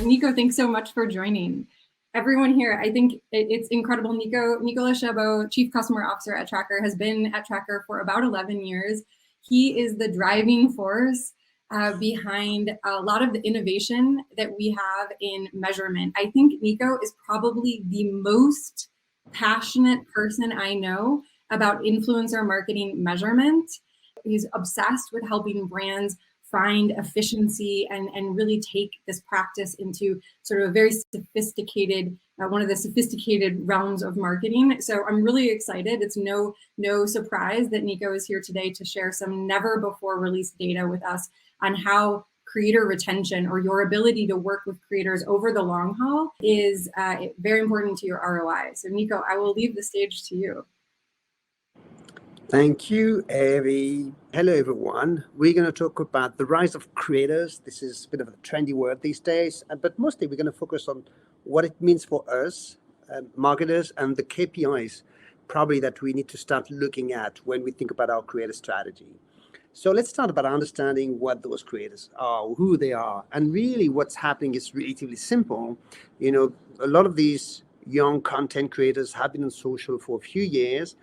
Nico, thanks so much for joining. Everyone here, I think it's incredible. Nicolas Chabot, Chief Customer Officer at Traackr, has been at Traackr for about 11 years. He is the driving force behind a lot of the innovation that we have in measurement. I think Nico is probably the most passionate person I know about influencer marketing measurement. He's obsessed with helping brands find efficiency and really take this practice into sort of a very sophisticated, one of the sophisticated realms of marketing. So I'm really excited. It's no surprise that Nico is here today to share some never before released data with us on how creator retention, or your ability to work with creators over the long haul, is very important to your ROI. So Nico, I will leave the stage to you. Thank you, Evie. Hello, everyone. We're going to talk about the rise of creators. This is a bit of a trendy word these days, but mostly we're going to focus on what it means for us, marketers, and the KPIs probably that we need to start looking at when we think about our creator strategy. So let's start about understanding what those creators are, who they are, and really what's happening is relatively simple. You know, a lot of these young content creators have been on social for a few years.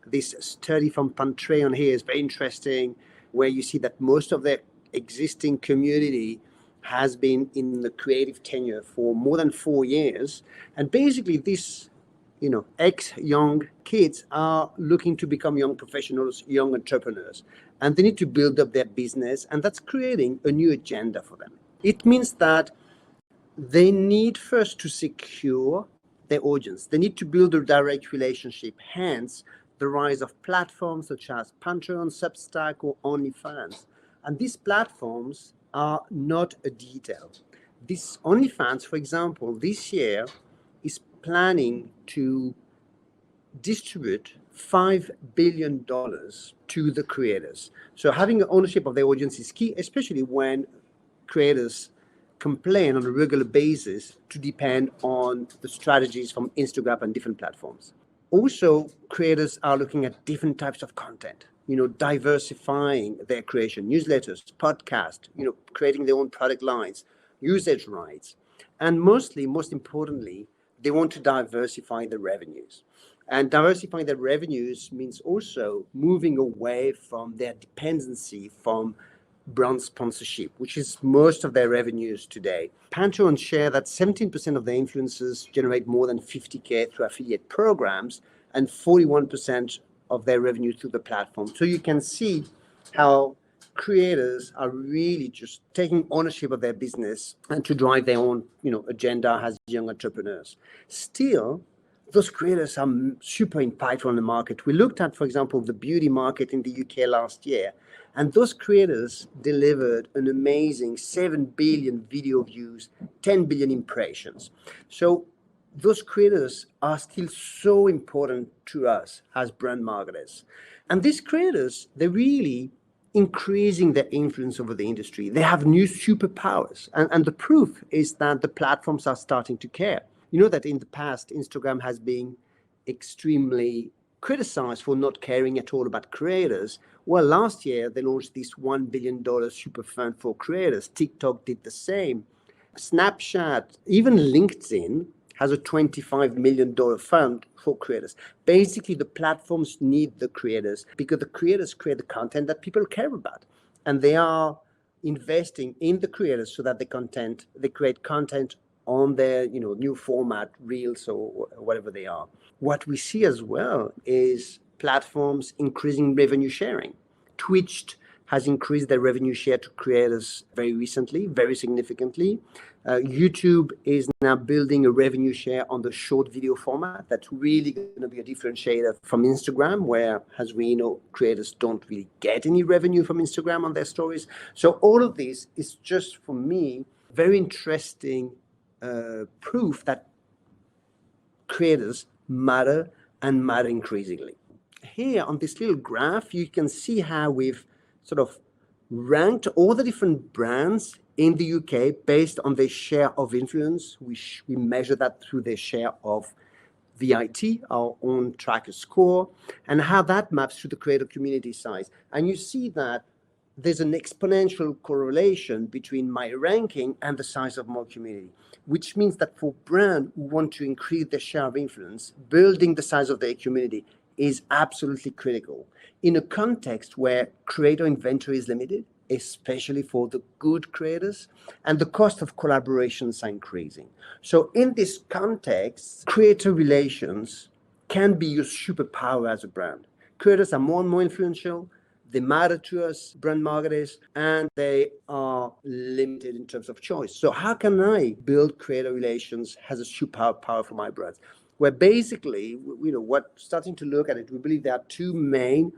This study from Pantreon here is very interesting, where you see that most of their existing community has been in the creative tenure for more than 4 years. And basically these, ex-young kids are looking to become young professionals, young entrepreneurs, and they need to build up their business, and that's creating a new agenda for them. It means that they need first to secure their audience. They need to build a direct relationship, hence the rise of platforms such as Pantreon, Substack, or OnlyFans. And these platforms are not a detail. This OnlyFans, for example, this year is planning to distribute $5 billion to the creators. So having ownership of their audience is key, especially when creators complain on a regular basis to depend on the strategies from Instagram and different platforms. Also, creators are looking at different types of content, diversifying their creation, newsletters, podcasts, creating their own product lines, usage rights. And most importantly, they want to diversify the revenues. And diversifying their revenues means also moving away from their dependency from brand sponsorship, which is most of their revenues today. Pantreon share that 17% of the influencers generate more than 50K through affiliate programs and 41% of their revenue through the platform. So you can see how creators are really just taking ownership of their business and to drive their own, agenda as young entrepreneurs. Still, those creators are super impactful on the market. We looked at, for example, the beauty market in the UK last year, and those creators delivered an amazing 7 billion video views, 10 billion impressions. So those creators are still so important to us as brand marketers. And these creators, they're really increasing their influence over the industry. They have new superpowers. And the proof is that the platforms are starting to care. You know that in the past, Instagram has been extremely criticized for not caring at all about creators. Well, last year, they launched this $1 billion super fund for creators. TikTok did the same. Snapchat, even LinkedIn has a $25 million fund for creators. Basically, the platforms need the creators because the creators create the content that people care about. And they are investing in the creators so that they create content on their new format, reels or whatever they are. What we see as well is platforms increasing revenue sharing. Twitch has increased their revenue share to creators very recently, very significantly. YouTube is now building a revenue share on the short video format. That's really going to be a differentiator from Instagram, where, as we know, creators don't really get any revenue from Instagram on their stories. So all of this is just, for me, very interesting proof that creators matter and matter increasingly. Here on this little graph, you can see how we've sort of ranked all the different brands in the UK based on their share of influence. We measure that through their share of VIT, our own Traackr score, and how that maps to the creator community size. And you see that there's an exponential correlation between my ranking and the size of my community, which means that for brands who want to increase their share of influence, building the size of their community is absolutely critical in a context where creator inventory is limited, especially for the good creators, and the cost of collaborations are increasing. So in this context, creator relations can be your superpower as a brand. Creators are more and more influential, they matter to us, brand marketers, and they are limited in terms of choice. So how can I build creator relations as a superpower for my brands? Where basically, what starting to look at it, we believe there are two main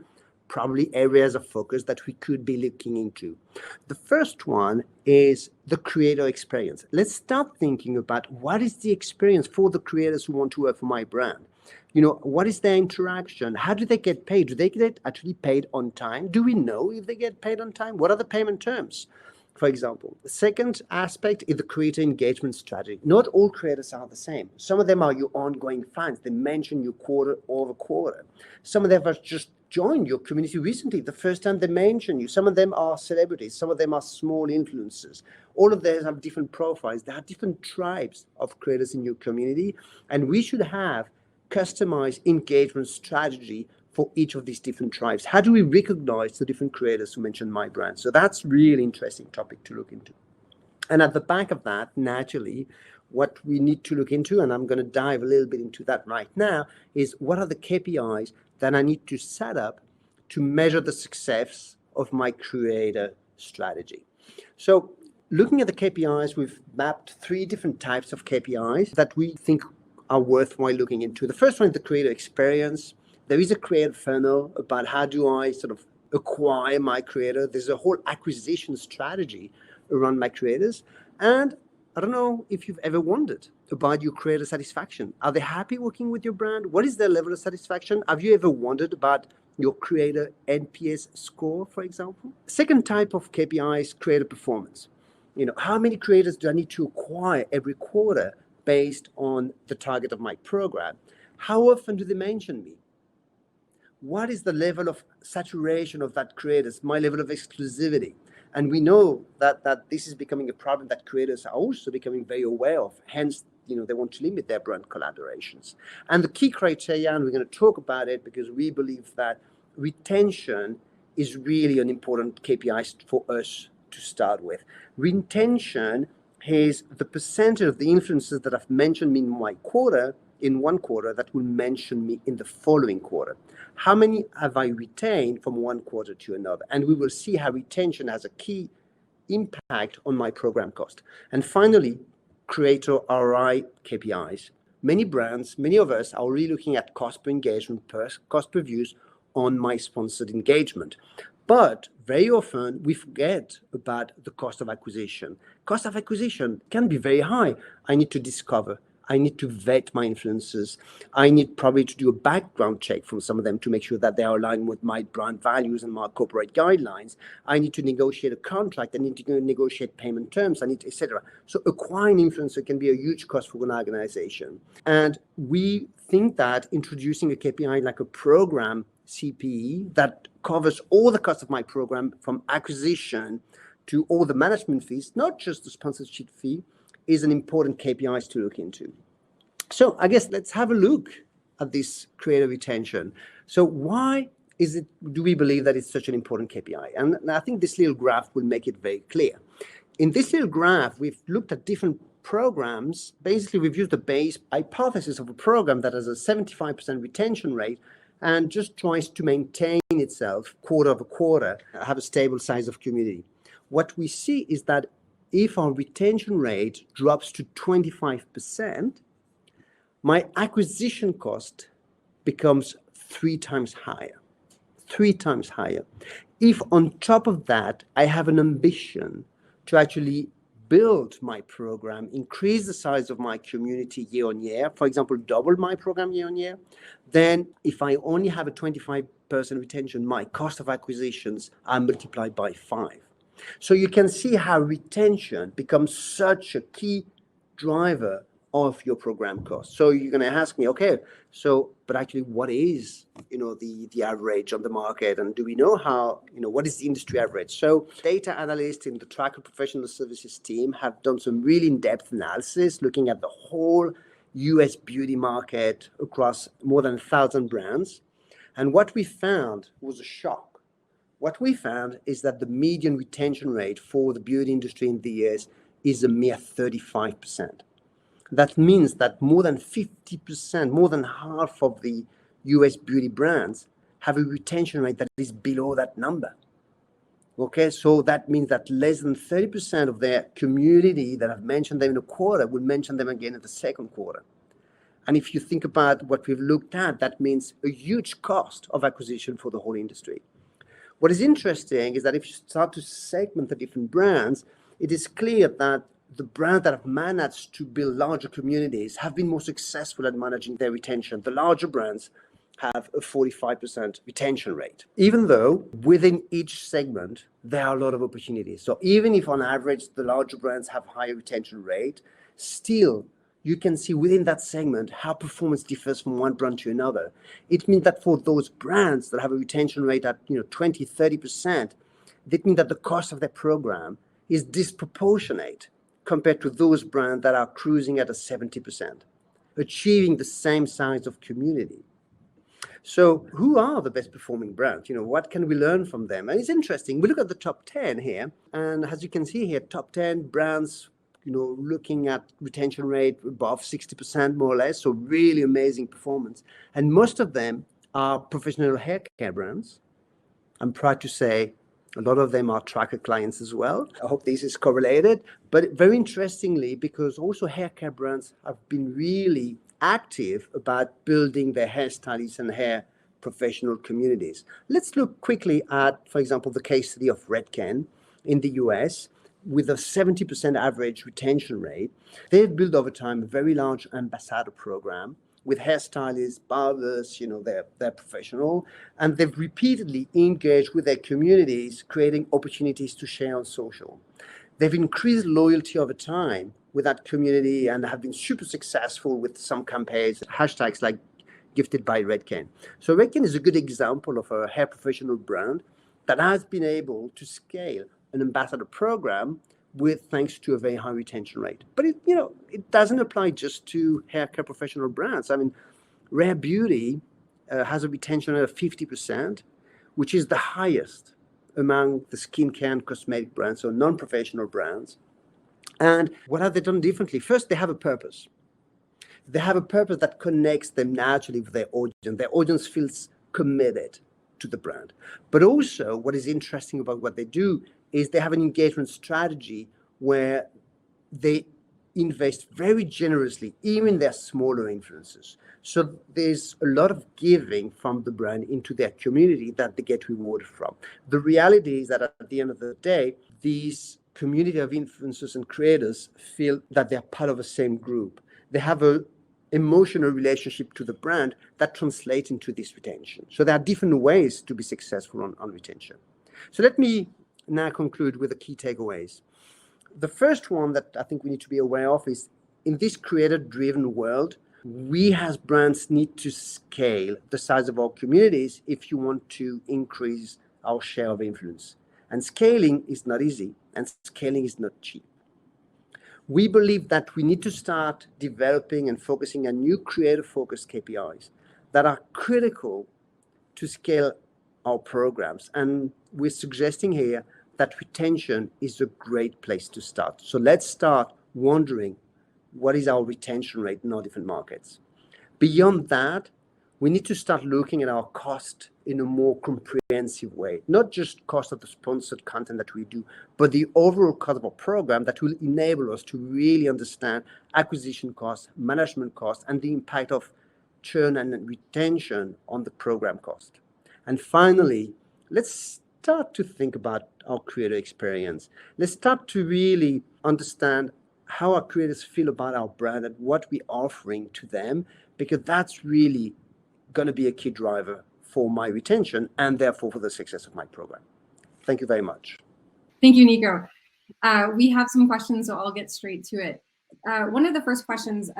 probably areas of focus that we could be looking into. The first one is the creator experience. Let's start thinking about what is the experience for the creators who want to work for my brand. What is their interaction? How do they get paid? Do they get actually paid on time? Do we know if they get paid on time? What are the payment terms, for example? The second aspect is the creator engagement strategy. Not all creators are the same. Some of them are your ongoing fans. They mention you quarter over quarter. Some of them have just joined your community recently, the first time they mention you. Some of them are celebrities. Some of them are small influencers. All of those have different profiles. There are different tribes of creators in your community, and we should have customized engagement strategy for each of these different tribes. How do we recognize the different creators who mention my brand? So that's really interesting topic to look into. And at the back of that, naturally, what we need to look into, and I'm going to dive a little bit into that right now, is what are the KPIs that I need to set up to measure the success of my creator strategy. So looking at the KPIs, we've mapped 3 different types of KPIs that we think are worthwhile looking into. The first one is the creator experience. There is a creator funnel about how do I sort of acquire my creator. There's a whole acquisition strategy around my creators. And I don't know if you've ever wondered about your creator satisfaction. Are they happy working with your brand? What is their level of satisfaction? Have you ever wondered about your creator NPS score, for example? Second type of KPI is creator performance. How many creators do I need to acquire every quarter based on the target of my program? How often do they mention me? What is the level of saturation of that creators, my level of exclusivity? And we know that this is becoming a problem that creators are also becoming very aware of. Hence, they want to limit their brand collaborations. And the key criteria, and we're going to talk about it because we believe that retention is really an important KPI for us to start with. Retention is the percentage of the influencers that have mentioned me in one quarter that will mention me in the following quarter. How many have I retained from one quarter to another? And we will see how retention has a key impact on my program cost. And finally, creator ROI KPIs. Many brands, many of us are really looking at cost per engagement, cost per views on my sponsored engagement. But very often we forget about the cost of acquisition. Cost of acquisition can be very high. I need to discover. I need to vet my influencers. I need probably to do a background check from some of them to make sure that they are aligned with my brand values and my corporate guidelines. I need to negotiate a contract. I need to negotiate payment terms. I need to, etc. So acquiring influencer can be a huge cost for an organization. And we think that introducing a KPI like a program CPE that covers all the costs of my program from acquisition to all the management fees, not just the sponsorship fee, is an important KPIs to look into. So I guess let's have a look at this creator retention. So why do we believe that it's such an important KPI? And I think this little graph will make it very clear. In this little graph, we've looked at different programs. Basically, we've used the base hypothesis of a program that has a 75% retention rate and just tries to maintain itself quarter over quarter, have a stable size of community. What we see is that if our retention rate drops to 25%, my acquisition cost becomes 3 times higher. 3 times higher. If on top of that, I have an ambition to actually build my program, increase the size of my community year on year, for example, double my program year on year, then if I only have a 25% retention, my cost of acquisitions are multiplied by 5. So you can see how retention becomes such a key driver of your program cost. So you're going to ask me, okay, but actually what is, the average on the market, and do we know how, what is the industry average? So data analysts in the Traackr professional services team have done some really in-depth analysis looking at the whole US beauty market across more than 1,000 brands. And what we found was a shock. What we found is that the median retention rate for the beauty industry in the US is a mere 35%. That means that more than 50%, more than half of the US beauty brands have a retention rate that is below that number. Okay, so that means that less than 30% of their community that have mentioned them in a quarter will mention them again in the second quarter. And if you think about what we've looked at, that means a huge cost of acquisition for the whole industry. What is interesting is that if you start to segment the different brands, it is clear that the brands that have managed to build larger communities have been more successful at managing their retention. The larger brands have a 45% retention rate, even though within each segment, there are a lot of opportunities. So even if on average, the larger brands have higher retention rate, still you can see within that segment how performance differs from one brand to another. It means that for those brands that have a retention rate at 20, 30%, that means that the cost of their program is disproportionate compared to those brands that are cruising at a 70%, achieving the same size of community. So who are the best performing brands? What can we learn from them? And it's interesting. We look at the top 10 here, and as you can see here, top 10 brands, looking at retention rate above 60% more or less. So really amazing performance. And most of them are professional hair care brands. I'm proud to say a lot of them are Traackr clients as well. I hope this is correlated. But very interestingly, because also hair care brands have been really active about building their hairstylists and hair professional communities. Let's look quickly at, for example, the case study of Redken in the US with a 70% average retention rate. They've built over time a very large ambassador program with hairstylists, barbers, they're professional, and they've repeatedly engaged with their communities, creating opportunities to share on social. They've increased loyalty over time with that community and have been super successful with some campaigns, hashtags like Gifted by Redken. So Redken is a good example of a hair professional brand that has been able to scale an ambassador program with thanks to a very high retention rate. But it doesn't apply just to hair care professional brands. I mean, Rare Beauty has a retention rate of 50%, which is the highest among the skincare and cosmetic brands, so non-professional brands. And what have they done differently? First, they have a purpose. They have a purpose that connects them naturally with their audience. Their audience feels committed to the brand. But also, what is interesting about what they do is they have an engagement strategy where they invest very generously, even their smaller influencers. So there's a lot of giving from the brand into their community that they get rewarded from. The reality is that at the end of the day, these community of influencers and creators feel that they're part of the same group. They have an emotional relationship to the brand that translates into this retention. So there are different ways to be successful on retention. So let me now conclude with the key takeaways. The first one that I think we need to be aware of is in this creator-driven world, we as brands need to scale the size of our communities if you want to increase our share of influence. And scaling is not easy, and scaling is not cheap. We believe that we need to start developing and focusing on new creator-focused KPIs that are critical to scale our programs. And we're suggesting here that retention is a great place to start. So let's start wondering, what is our retention rate in our different markets? Beyond that, we need to start looking at our cost in a more comprehensive way, not just cost of the sponsored content that we do, but the overall cost of our program that will enable us to really understand acquisition costs, management costs, and the impact of churn and retention on the program cost. And finally, let's start to think about our creator experience. Let's start to really understand how our creators feel about our brand and what we're offering to them, because that's really going to be a key driver for my retention and therefore for the success of my program. Thank you very much. Thank you, Nico. We have some questions, so I'll get straight to it. One of the first questions,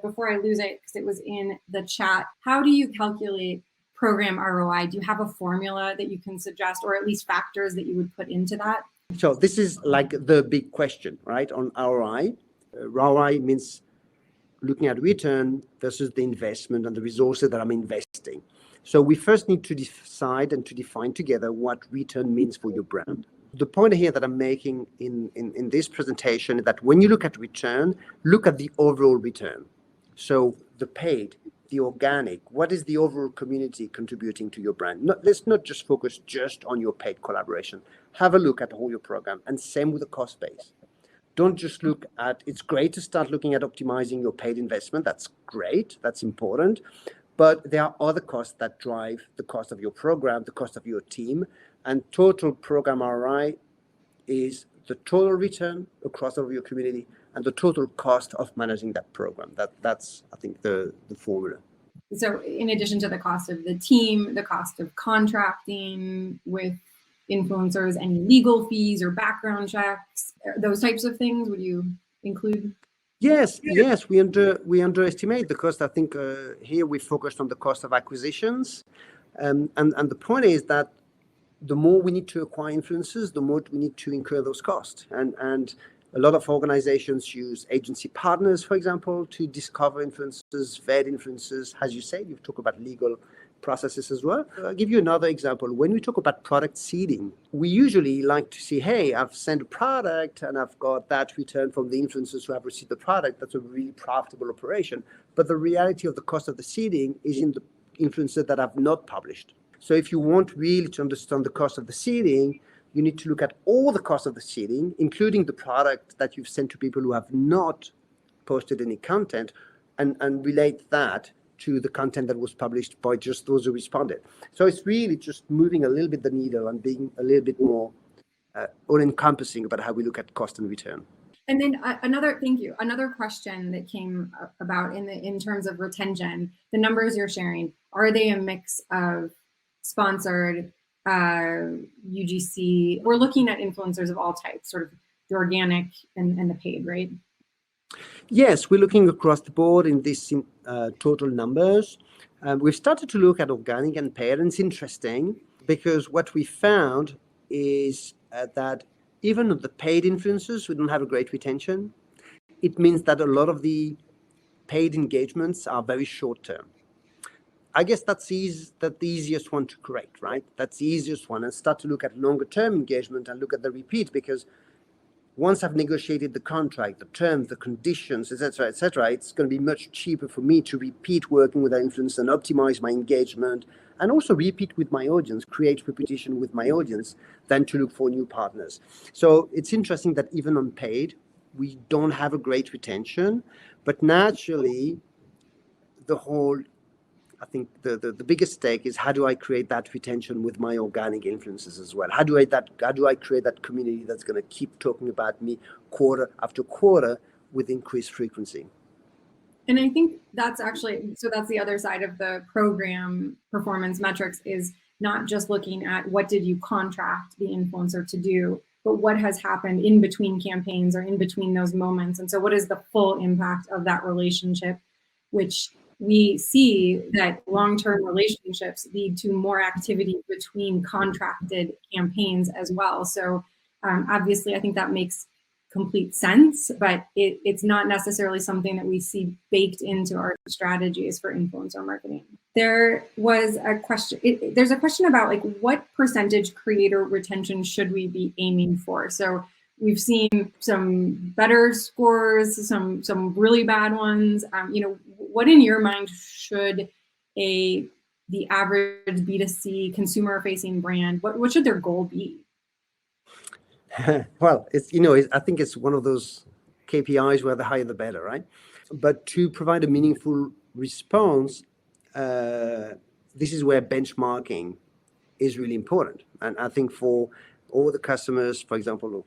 before I lose it, because it was in the chat, how do you calculate program ROI? Do you have a formula that you can suggest, or at least factors that you would put into that? So this is like the big question, right? On ROI. ROI means looking at return versus the investment and the resources that I'm investing. So we first need to decide and to define together what return means for your brand. The point here that I'm making in this presentation is that when you look at return, look at the overall return. So the paid, the organic, what is the overall community contributing to your brand? Let's not just focus just on your paid collaboration. Have a look at all your program, and same with the cost base. Don't just look at, it's great to start looking at optimizing your paid investment. That's great. That's important. But there are other costs that drive the cost of your program, the cost of your team, and total program ROI is the total return across all of your community and the total cost of managing that program. That's I think, the formula. So in addition to the cost of the team, the cost of contracting with influencers, any legal fees or background checks, those types of things, would you include? Yes, we underestimate the cost. I think here we focused on the cost of acquisitions, and the point is that the more we need to acquire influencers, the more we need to incur those costs. And a lot of organizations use agency partners, for example, to discover influencers, vet influencers. As you said, you've talked about legal processes as well. I'll give you another example. When we talk about product seeding, we usually like to see, hey, I've sent a product and I've got that return from the influencers who have received the product. That's a really profitable operation. But the reality of the cost of the seeding is in the influencers that have not published. So if you want really to understand the cost of the seeding, you need to look at all the costs of the seeding, including the product that you've sent to people who have not posted any content, and relate that to the content that was published by just those who responded. So it's really just moving a little bit the needle and being a little bit more all-encompassing about how we look at cost and return. And then another question that came about in terms of retention, the numbers you're sharing, are they a mix of sponsored, UGC? We're looking at influencers of all types, sort of the organic and the paid, right? Yes, we're looking across the board in these total numbers. We've started to look at organic and paid, and it's interesting because what we found is that even with the paid influencers, we don't have a great retention. It means that a lot of the paid engagements are very short term. I guess that's the easiest one to correct, right? That's the easiest one, and start to look at longer term engagement and look at the repeat, because once I've negotiated the contract, the terms, the conditions, etc., it's going to be much cheaper for me to repeat working with that influencer and optimize my engagement, and also repeat with my audience, create repetition with my audience, than to look for new partners. So it's interesting that even on paid, we don't have a great retention, but naturally, I think the biggest stake is, how do I create that retention with my organic influencers as well? How do I create that community that's going to keep talking about me quarter after quarter with increased frequency? And I think that's the other side of the program performance metrics, is not just looking at what did you contract the influencer to do, but what has happened in between campaigns or in between those moments. And so what is the full impact of that relationship, which we see that long-term relationships lead to more activity between contracted campaigns as well. So obviously, I think that makes complete sense, but it's not necessarily something that we see baked into our strategies for influencer marketing. There was a question. There's a question about, like, what percentage creator retention should we be aiming for? So we've seen some better scores, some really bad ones. What in your mind should the average B2C consumer-facing brand, what should their goal be? Well, I think it's one of those KPIs where the higher the better, right? But to provide a meaningful response, this is where benchmarking is really important. And I think for all the customers, for example,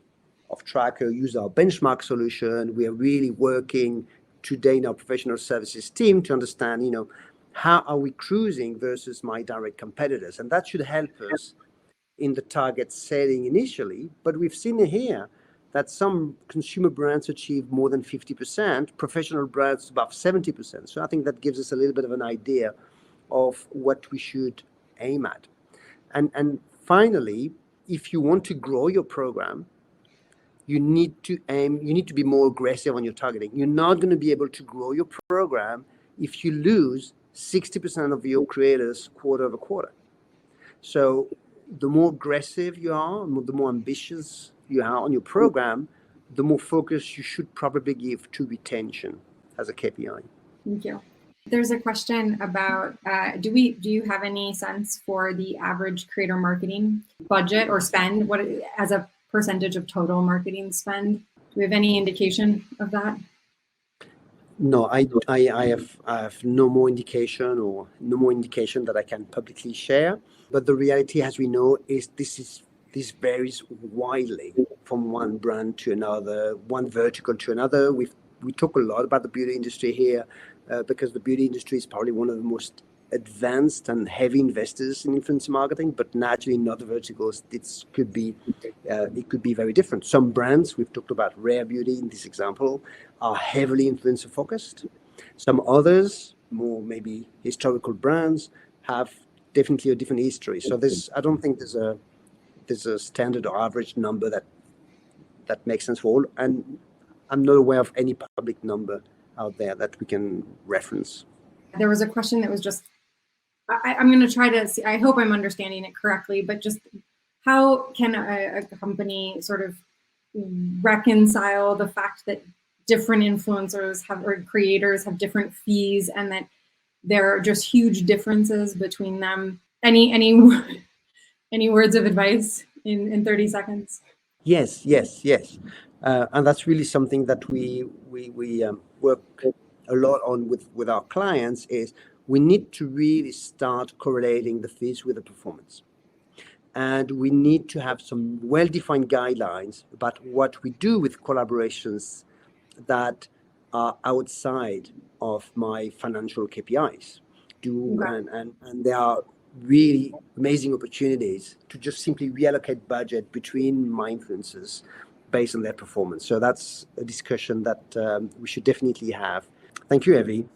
of Traackr, use our benchmark solution, we are really working today in our professional services team to understand, how are we cruising versus my direct competitors? And that should help us in the target setting initially. But we've seen here that some consumer brands achieve more than 50%, professional brands above 70%. So I think that gives us a little bit of an idea of what we should aim at. And finally, if you want to grow your program, you need to be more aggressive on your targeting. You're not going to be able to grow your program if you lose 60% of your creators quarter over quarter. So the more aggressive you are, the more ambitious you are on your program, the more focus you should probably give to retention as a KPI. Thank you. There's a question about, do you have any sense for the average creator marketing budget or spend, what as a percentage of total marketing spend? Do we have any indication of that? No, I have no more indication that I can publicly share. But the reality, as we know, is this varies widely from one brand to another, one vertical to another. We talk a lot about the beauty industry here because the beauty industry is probably one of the most advanced and heavy investors in influencer marketing, but naturally in other verticals it could be very different. Some brands, we've talked about rare beauty in this example, are heavily influencer focused. Some others, more maybe historical brands, have definitely a different history. So I don't think there's a standard or average number that makes sense for all, and I'm not aware of any public number out there that we can reference. There was a question that was just, I'm going to try to see, I hope I'm understanding it correctly, but just how can a company sort of reconcile the fact that different influencers or creators have different fees and that there are just huge differences between them? Any words of advice in 30 seconds? Yes. And that's really something that we work a lot on with our clients, is we need to really start correlating the fees with the performance. And we need to have some well-defined guidelines about what we do with collaborations that are outside of my financial KPIs. And there are really amazing opportunities to just simply reallocate budget between my influencers based on their performance. So that's a discussion that we should definitely have. Thank you, Evie.